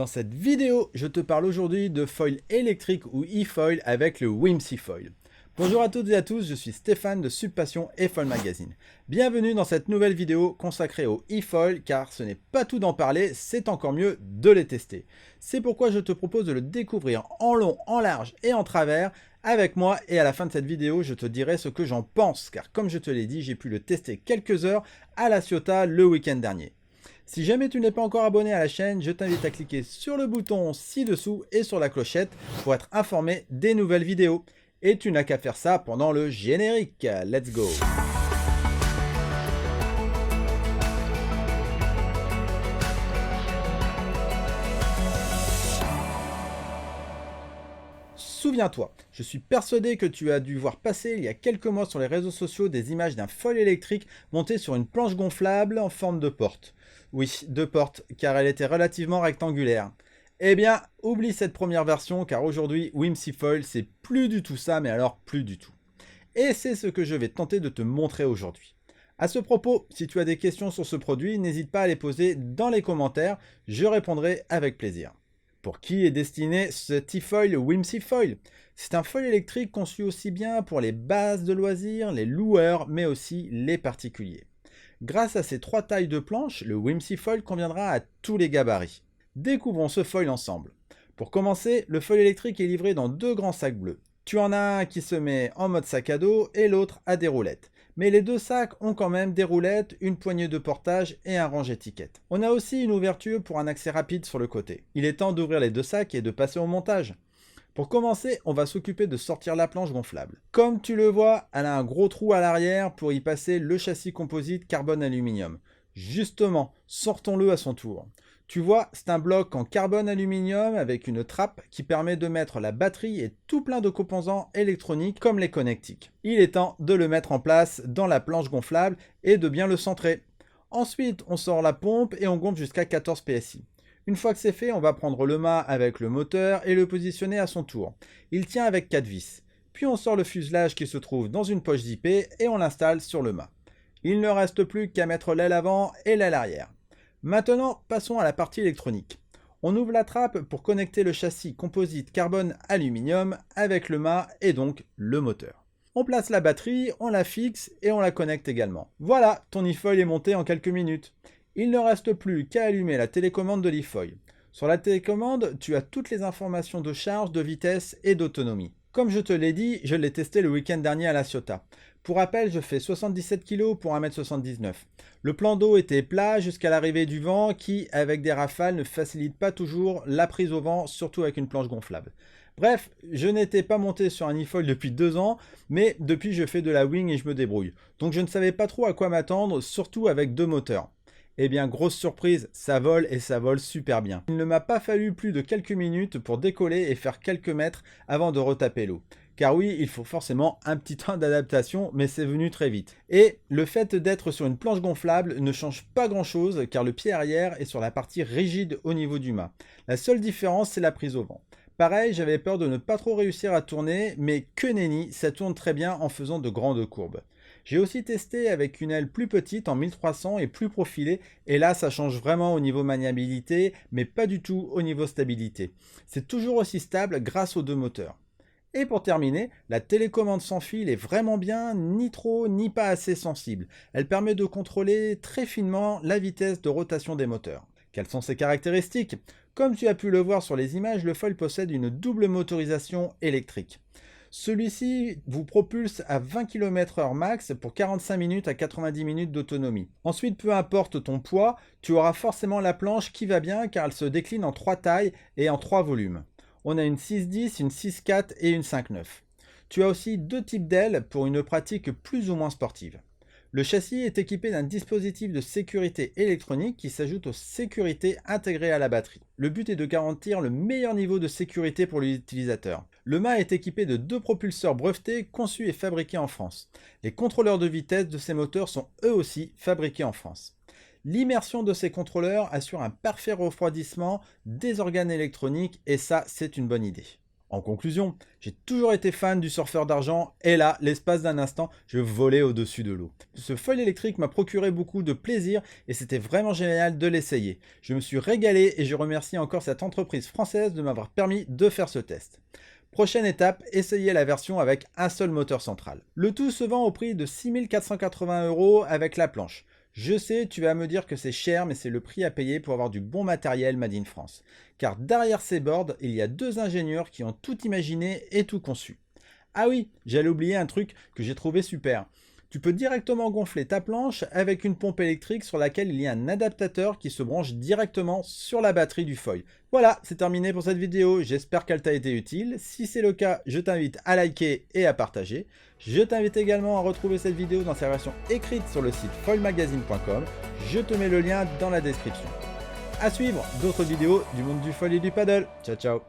Dans cette vidéo, je te parle aujourd'hui de foil électrique ou e-foil avec le Whimsy Foil. Bonjour à toutes et à tous, je suis Stéphane de Subpassion et Foil Magazine. Bienvenue dans cette nouvelle vidéo consacrée au e-foil car ce n'est pas tout d'en parler, c'est encore mieux de les tester. C'est pourquoi je te propose de le découvrir en long, en large et en travers avec moi et à la fin de cette vidéo, je te dirai ce que j'en pense car comme je te l'ai dit, j'ai pu le tester quelques heures à La Ciotat le week-end dernier. Si jamais tu n'es pas encore abonné à la chaîne, je t'invite à cliquer sur le bouton ci-dessous et sur la clochette pour être informé des nouvelles vidéos. Et tu n'as qu'à faire ça pendant le générique. Let's go! Souviens-toi, je suis persuadé que tu as dû voir passer il y a quelques mois sur les réseaux sociaux des images d'un foil électrique monté sur une planche gonflable en forme de porte. Oui, de porte, car elle était relativement rectangulaire. Eh bien, oublie cette première version, car aujourd'hui, Whimsy Foil, c'est plus du tout ça, mais alors plus du tout. Et c'est ce que je vais tenter de te montrer aujourd'hui. À ce propos, si tu as des questions sur ce produit, n'hésite pas à les poser dans les commentaires, je répondrai avec plaisir. Pour qui est destiné ce e-foil Whimsy Foil? C'est un foil électrique conçu aussi bien pour les bases de loisirs, les loueurs, mais aussi les particuliers. Grâce à ces trois tailles de planches, le Whimsy Foil conviendra à tous les gabarits. Découvrons ce foil ensemble. Pour commencer, le foil électrique est livré dans deux grands sacs bleus. Tu en as un qui se met en mode sac à dos et l'autre à des roulettes. Mais les deux sacs ont quand même des roulettes, une poignée de portage et un range-étiquette. On a aussi une ouverture pour un accès rapide sur le côté. Il est temps d'ouvrir les deux sacs et de passer au montage. Pour commencer, on va s'occuper de sortir la planche gonflable. Comme tu le vois, elle a un gros trou à l'arrière pour y passer le châssis composite carbone-aluminium. Justement, sortons-le à son tour. Tu vois, c'est un bloc en carbone-aluminium avec une trappe qui permet de mettre la batterie et tout plein de composants électroniques comme les connectiques. Il est temps de le mettre en place dans la planche gonflable et de bien le centrer. Ensuite, on sort la pompe et on gonfle jusqu'à 14 PSI. Une fois que c'est fait, on va prendre le mât avec le moteur et le positionner à son tour. Il tient avec 4 vis. Puis on sort le fuselage qui se trouve dans une poche zippée et on l'installe sur le mât. Il ne reste plus qu'à mettre l'aile avant et l'aile arrière. Maintenant, passons à la partie électronique. On ouvre la trappe pour connecter le châssis composite carbone-aluminium avec le mât et donc le moteur. On place la batterie, on la fixe et on la connecte également. Voilà, ton e-foil est monté en quelques minutes. Il ne reste plus qu'à allumer la télécommande de l'e-foil. Sur la télécommande, tu as toutes les informations de charge, de vitesse et d'autonomie. Comme je te l'ai dit, je l'ai testé le week-end dernier à La Ciotat. Pour rappel, je fais 77 kg pour 1,79 m. Le plan d'eau était plat jusqu'à l'arrivée du vent qui, avec des rafales, ne facilite pas toujours la prise au vent, surtout avec une planche gonflable. Bref, je n'étais pas monté sur un e-foil depuis 2 ans, mais depuis je fais de la wing et je me débrouille. Donc je ne savais pas trop à quoi m'attendre, surtout avec deux moteurs. Eh bien, grosse surprise, ça vole et ça vole super bien. Il ne m'a pas fallu plus de quelques minutes pour décoller et faire quelques mètres avant de retaper l'eau. Car oui, il faut forcément un petit temps d'adaptation, mais c'est venu très vite. Et le fait d'être sur une planche gonflable ne change pas grand chose, car le pied arrière est sur la partie rigide au niveau du mât. La seule différence, c'est la prise au vent. Pareil, j'avais peur de ne pas trop réussir à tourner, mais que nenni, ça tourne très bien en faisant de grandes courbes. J'ai aussi testé avec une aile plus petite en 1300 et plus profilée, et là ça change vraiment au niveau maniabilité, mais pas du tout au niveau stabilité. C'est toujours aussi stable grâce aux deux moteurs. Et pour terminer, la télécommande sans fil est vraiment bien, ni trop ni pas assez sensible. Elle permet de contrôler très finement la vitesse de rotation des moteurs. Quelles sont ses caractéristiques? Comme tu as pu le voir sur les images, le foil possède une double motorisation électrique. Celui-ci vous propulse à 20 km/h max pour 45 minutes à 90 minutes d'autonomie. Ensuite, peu importe ton poids, tu auras forcément la planche qui va bien car elle se décline en 3 tailles et en 3 volumes. On a une 6-10, une 6-4 et une 5-9. Tu as aussi deux types d'ailes pour une pratique plus ou moins sportive. Le châssis est équipé d'un dispositif de sécurité électronique qui s'ajoute aux sécurités intégrées à la batterie. Le but est de garantir le meilleur niveau de sécurité pour l'utilisateur. Le mât est équipé de deux propulseurs brevetés conçus et fabriqués en France. Les contrôleurs de vitesse de ces moteurs sont eux aussi fabriqués en France. L'immersion de ces contrôleurs assure un parfait refroidissement des organes électroniques et ça, c'est une bonne idée. En conclusion, j'ai toujours été fan du surfeur d'argent et là, l'espace d'un instant, je volais au-dessus de l'eau. Ce foil électrique m'a procuré beaucoup de plaisir et c'était vraiment génial de l'essayer. Je me suis régalé et je remercie encore cette entreprise française de m'avoir permis de faire ce test. Prochaine étape, essayer la version avec un seul moteur central. Le tout se vend au prix de 6 480 € avec la planche. Je sais, tu vas me dire que c'est cher, mais c'est le prix à payer pour avoir du bon matériel made in France. Car derrière ces boards, il y a deux ingénieurs qui ont tout imaginé et tout conçu. Ah oui, j'allais oublier un truc que j'ai trouvé super. Tu peux directement gonfler ta planche avec une pompe électrique sur laquelle il y a un adaptateur qui se branche directement sur la batterie du foil. Voilà, c'est terminé pour cette vidéo, j'espère qu'elle t'a été utile. Si c'est le cas, je t'invite à liker et à partager. Je t'invite également à retrouver cette vidéo dans sa version écrite sur le site foilmagazine.com. Je te mets le lien dans la description. À suivre, d'autres vidéos du monde du foil et du paddle. Ciao ciao.